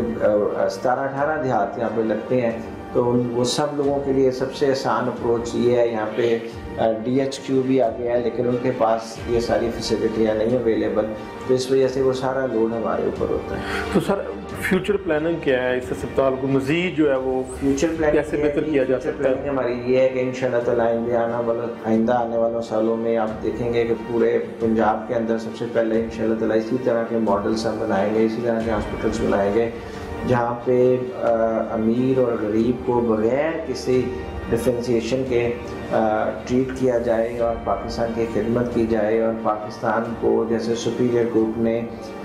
17-18 देहात यहाँ पे लगते हैं। तो वो सब लोगों के लिए सबसे आसान अप्रोच ये है, यहाँ पे DHQ भी आ गया है, लेकिन उनके पास ये सारी फैसिलिटियाँ नहीं अवेलेबल, तो इस वजह से वो सारा लोड हमारे ऊपर होता है। तो सर फ्यूचर प्लानिंग क्या है इस अस्पताल को मजीद जो है वो फ्यूचर प्लानिंग कैसे बेहतर किया जा सकता है? हमारी ये है कि इंशाल्लाह ताला आइंदा आने वालों सालों में आप देखेंगे कि पूरे पंजाब के अंदर सबसे पहले इंशाल्लाह ताला इसी तरह के मॉडल्स हम बनाएंगे, इसी तरह के हॉस्पिटल्स बनाएंगे जहाँ पे अमीर और गरीब को बग़ैर किसी डिफरेंशिएशन के ट्रीट किया जाए और पाकिस्तान की खिदमत की जाए। और पाकिस्तान को जैसे सुपीरियर ग्रुप ने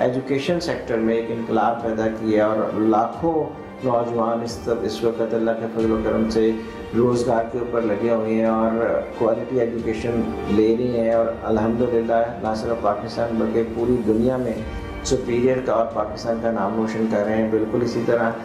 एजुकेशन सेक्टर में एक इनकलाब पैदा किया और लाखों नौजवान इस वक्त अल्लाह के फजल करम से रोज़गार के ऊपर लगे हुए हैं और क्वालिटी एजुकेशन ले रही हैं, और अल्हम्दुलिल्लाह ना सिर्फ पाकिस्तान बल्कि पूरी दुनिया में सुपीरियर का और पाकिस्तान का नाम रोशन कर रहे हैं। बिल्कुल इसी तरह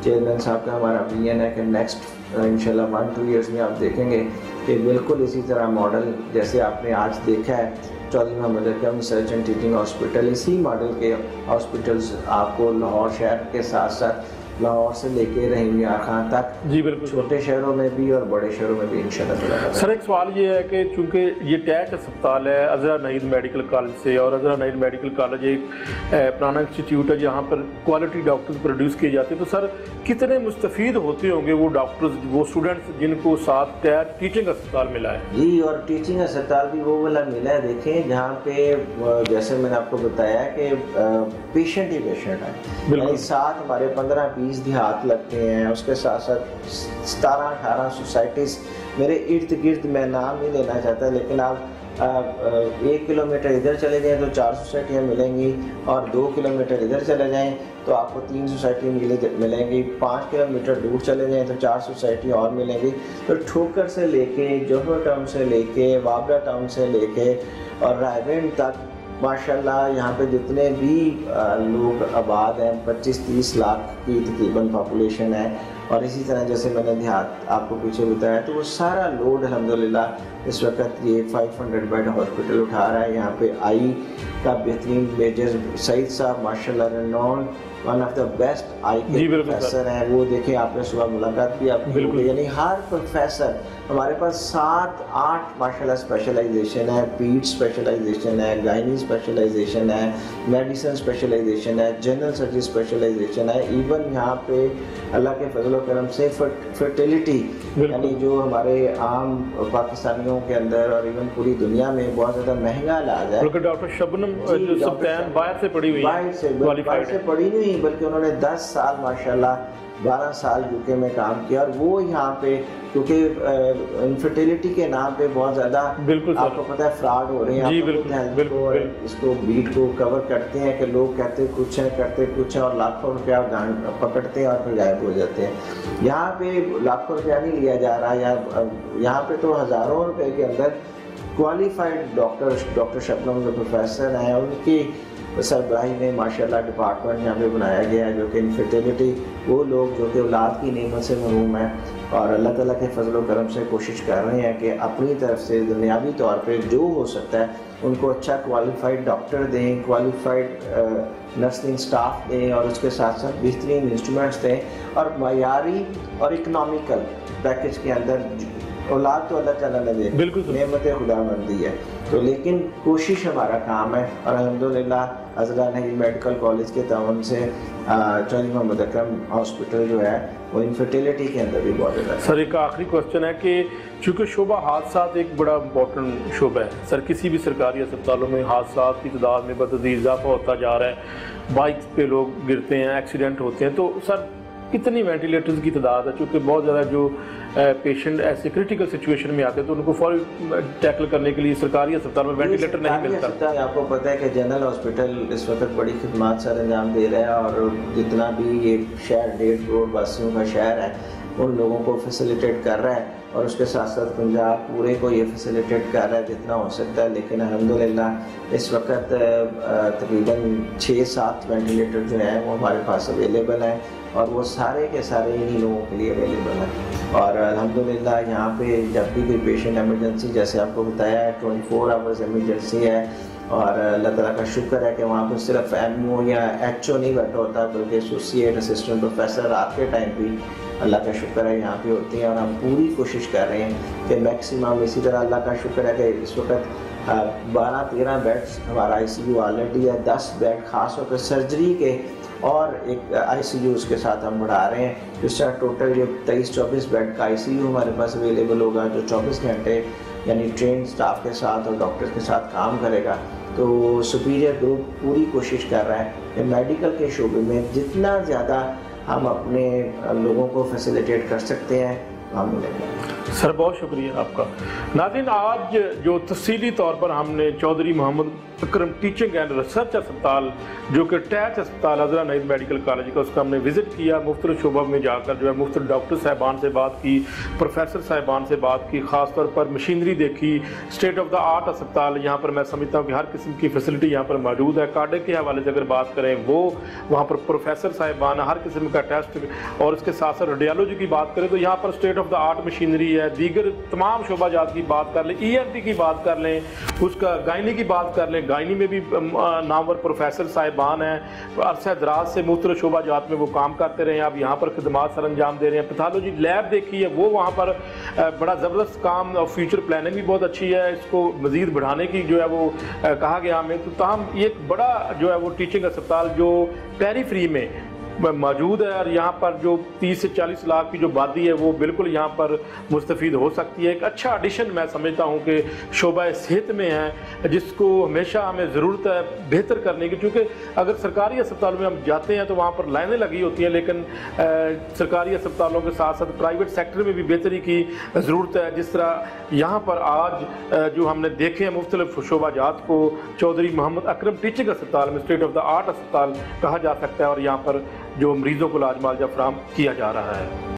चेयरमैन साहब का हमारा ओपिनियन है कि नेक्स्ट इंशाल्लाह 1-2 ईयर्स में आप देखेंगे कि बिल्कुल इसी तरह मॉडल जैसे आपने आज देखा है Chaudhary Mohammad Akram research and teaching hospital, इसी मॉडल के हॉस्पिटल्स आपको लाहौर शहर के साथ साथ लाहौर से लेके रहेंगे खान तक। जी बिल्कुल, छोटे शहरों में भी और बड़े शहरों में भी इंशाल्लाह। सर एक सवाल ये है कि चूँकि ये टैच अस्पताल है अज़रा नईद मेडिकल कॉलेज से, और अज़रा नईद मेडिकल कॉलेज एक पुराना इंस्टीट्यूट है जहाँ पर क्वालिटी डॉक्टर्स प्रोड्यूस किए जाते हैं, तो सर कितने मुस्तफ़ीद होते होंगे वो डॉक्टर्स, वो स्टूडेंट्स जिनको साथ टैच टीचिंग अस्पताल मिला है? जी, और टीचिंग अस्पताल भी वो वाला मिला है, देखें जहाँ पे जैसे मैंने आपको बताया कि पेशेंट ही पेशेंट है, यानी साथ हमारे 15-20 देहात लगते हैं, उसके साथ साथ 17-18 सोसाइटीज़ मेरे इर्द गिर्द। मैं नाम नहीं लेना चाहता, लेकिन आप 1 किलोमीटर इधर चले जाएं तो 4 सोसाइटियाँ मिलेंगी, और 2 किलोमीटर इधर चले जाएं तो आपको 3 सोसाइटी मिलेंगी, 5 किलोमीटर दूर चले जाएं तो 4 सोसाइटी और मिलेंगी। तो ठोकर से लेके जौहर टाउन से लेके वाबरा टाउन से लेके और रायगंज तक माशाल्लाह यहाँ पे जितने भी लोग आबाद हैं 25-30 लाख की तकरीबन पॉपुलेशन है, और इसी तरह जैसे मैंने देहात आपको पीछे बताया, तो वो सारा लोड अल्हम्दुलिल्लाह इस वक्त ये 500 बेड हॉस्पिटल उठा रहा है। यहाँ पे आई का बेहतरीन मेजर सईद साहब माशाल्लाह renowned one of the best eye के प्रोफेसर हैं, वो देखें आपने सुबह मुलाकात भी आपकी, यानी हर प्रोफेसर हमारे पास 7-8 माशाल्लाह स्पेशलाइजेशन है, पीड स्पेशलाइजेशन है, गायनी स्पेशलाइजेशन है, मेडिसिन स्पेशलाइजेशन है, जनरल सर्जरी स्पेशलाइजेशन है, इवन यहाँ पे अल्लाह के फजल करम से फर्टिलिटी यानी जो हमारे आम पाकिस्तानियों के अंदर और इवन पूरी दुनिया में बहुत ज़्यादा महंगा इलाज है। डॉक्टर शबनम बाहर से पढ़ी हुई है, बाहर से पढ़ी नहीं बल्कि उन्होंने 10 साल माशाल्लाह 12 साल यूके में काम किया, और वो यहाँ पे क्योंकि इनफर्टिलिटी के नाम पे बहुत ज़्यादा आपको पता है फ्रॉड हो रहे हैं, इसको बीट को कवर करते हैं कि लोग कहते कुछ हैं करते कुछ हैं और लाखों रुपया पकड़ते हैं और फिर गायब हो जाते हैं। यहाँ पे लाखों रुपया नहीं लिया जा रहा, यहाँ पे तो हज़ारों रुपए के अंदर क्वालिफाइड डॉक्टर शबनम जो प्रोफेसर हैं उनकी सरबराही में माशाल्लाह डिपार्टमेंट यहाँ पे बनाया गया है, जो कि इनफर्टिलिटी वो लोग जो कि औलाद की नेमत से महरूम है और अल्लाह ताला के फजल व करम से कोशिश कर रहे हैं कि अपनी तरफ से दुनियावी तौर पे जो हो सकता है उनको अच्छा क्वालिफाइड डॉक्टर दें, क्वालिफाइड नर्सिंग स्टाफ दें, और उसके साथ साथ बेहतरीन इंस्ट्रूमेंट्स दें और मयारी और इकनॉमिकल पैकेज के अंदर। औलाद तो अल्लाह ताला ने दे, बिल्कुल नेमत खुदाबंदी है, तो लेकिन कोशिश हमारा काम है, और अल्हम्दुलिल्लाह अज़रा नईद मेडिकल कॉलेज के तावन से चौधरी मोहम्मद अकरम हॉस्पिटल जो है वो इनफर्टिलिटी के अंदर भी बहुत ज़्यादा। सर एक आखिरी क्वेश्चन है कि चूँकि शोबा हादसात एक बड़ा इम्पोर्टेंट शोबा है सर, किसी भी सरकारी अस्पतालों में हादसात की तादाद में बतदरीज इजाफा होता जा रहा है, बाइक्स पे लोग गिरते हैं, एक्सीडेंट होते हैं, तो सर कितनी वेंटिलेटर्स की तादाद है? चूँकि बहुत ज़्यादा जो पेशेंट ऐसे क्रिटिकल सिचुएशन में आते हैं तो उनको फौरी टैकल करने के लिए सरकारी अस्पताल में वेंटिलेटर नहीं मिलता। आपको पता है कि जनरल हॉस्पिटल इस वक्त बड़ी खिदमत सर अंजाम दे रहा है, और जितना भी ये शहर 1.5 करोड़ वासियों का शहर है, उन लोगों को फैसिलिटेट कर रहा है और उसके साथ साथ पंजाब पूरे को ये फैसिलिटेट कर रहा है जितना हो सकता है। लेकिन अल्हम्दुलिल्लाह इस वक्त तकरीबन 6-7 वेंटिलेटर जो हैं वो हमारे पास अवेलेबल हैं और वो सारे के सारे इन्हीं लोगों के लिए अवेलेबल हैं। और अल्हम्दुलिल्लाह यहाँ पे जब भी कोई पेशेंट एमरजेंसी, जैसे आपको बताया है 24 आवर्स एमरजेंसी है और अल्लाह ताला का शुक्र है कि वहाँ पर सिर्फ एमओ या एचओ नहीं बैठा होता बल्कि एसोसिएट असिस्टेंट प्रोफेसर रात के टाइम भी अल्लाह का शुक्र है यहाँ पे होती हैं। और हम पूरी कोशिश कर रहे हैं कि मैक्सिमम, इसी तरह अल्लाह का शुक्र है कि इस वक्त 12-13 बेड्स हमारा आईसीयू ऑलरेडी है, 10 बेड ख़ास होकर सर्जरी के और एक आईसीयू उसके साथ हम बढ़ा रहे हैं। इस तरह टोटल ये 23-24 बेड का आईसीयू हमारे पास अवेलेबल होगा जो 24 घंटे यानी ट्रेन स्टाफ के साथ और डॉक्टर्स के साथ काम करेगा। तो सुपीरियर ग्रुप पूरी कोशिश कर रहा है कि मेडिकल के शोबे में जितना ज़्यादा हम अपने लोगों को फैसिलिटेट कर सकते हैं हम मिलेंगे। सर बहुत शुक्रिया आपका। नाज़रीन, आज जो तफसीली तौर पर हमने Chaudhary Mohammad Akram teaching and research अस्पताल जो कि टैच अस्पताल अज़रा नईद मेडिकल कॉलेज का, उसका हमने विज़िट किया, मुख्तलिफ शोबा में जाकर जो है मुख्तलिफ डॉक्टर साहिबान से बात की, प्रोफेसर साहिबान से बात की, ख़ास तौर पर मशीनरी देखी, स्टेट ऑफ द आर्ट अस्पताल यहाँ पर मैं समझता हूँ कि हर किस्म की फैसिलिटी यहाँ पर मौजूद है। कार्डियक के हवाले से अगर बात करें वो वहाँ पर प्रोफेसर साहिबान हर किस्म का टेस्ट, और उसके साथ साथ रेडियोलॉजी की बात करें तो यहाँ पर state of the art machinery है। दीगर तमाम शोबाजात की बात कर लें, ENT की बात कर लें, उसका गायनी की बात कर लें, गायनी में भी नामवर प्रोफेसर साहिबान हैं, अरसा दराज से मुख्तलिफ शोबाजात में वो काम करते रहे हैं, अब यहाँ पर खिदमात सर अंजाम दे रहे हैं। पैथोलॉजी लैब देखी है, वो वहाँ पर बड़ा ज़बरदस्त काम और फ्यूचर प्लानिंग भी बहुत अच्छी है, इसको मज़ीद बढ़ाने की जो है वो कहा गया हमें। तो ताहम ये एक बड़ा जो है वो टीचिंग अस्पताल जो पेरीफ्री में मौजूद है और यहाँ पर जो 30 से 40 लाख की जो आबादी है वो बिल्कुल यहाँ पर मुस्तफ़ीद हो सकती है। एक अच्छा एडिशन मैं समझता हूँ कि शोबा सेहत में है जिसको हमेशा हमें ज़रूरत है बेहतर करने की, क्योंकि अगर सरकारी अस्पतालों में हम जाते हैं तो वहाँ पर लाइनें लगी होती हैं, लेकिन सरकारी अस्पतालों के साथ साथ प्राइवेट सेक्टर में भी बेहतरी की ज़रूरत है। जिस तरह यहाँ पर आज जो हमने देखे हैं मुख्तलिफ शोबाजात को चौधरी मोहम्मद अकरम टीचिंग अस्पताल में स्टेट ऑफ द आर्ट अस्पताल कहा जा सकता है और यहाँ पर जो मरीज़ों को इलाज मुआवजा फराहम किया जा रहा है।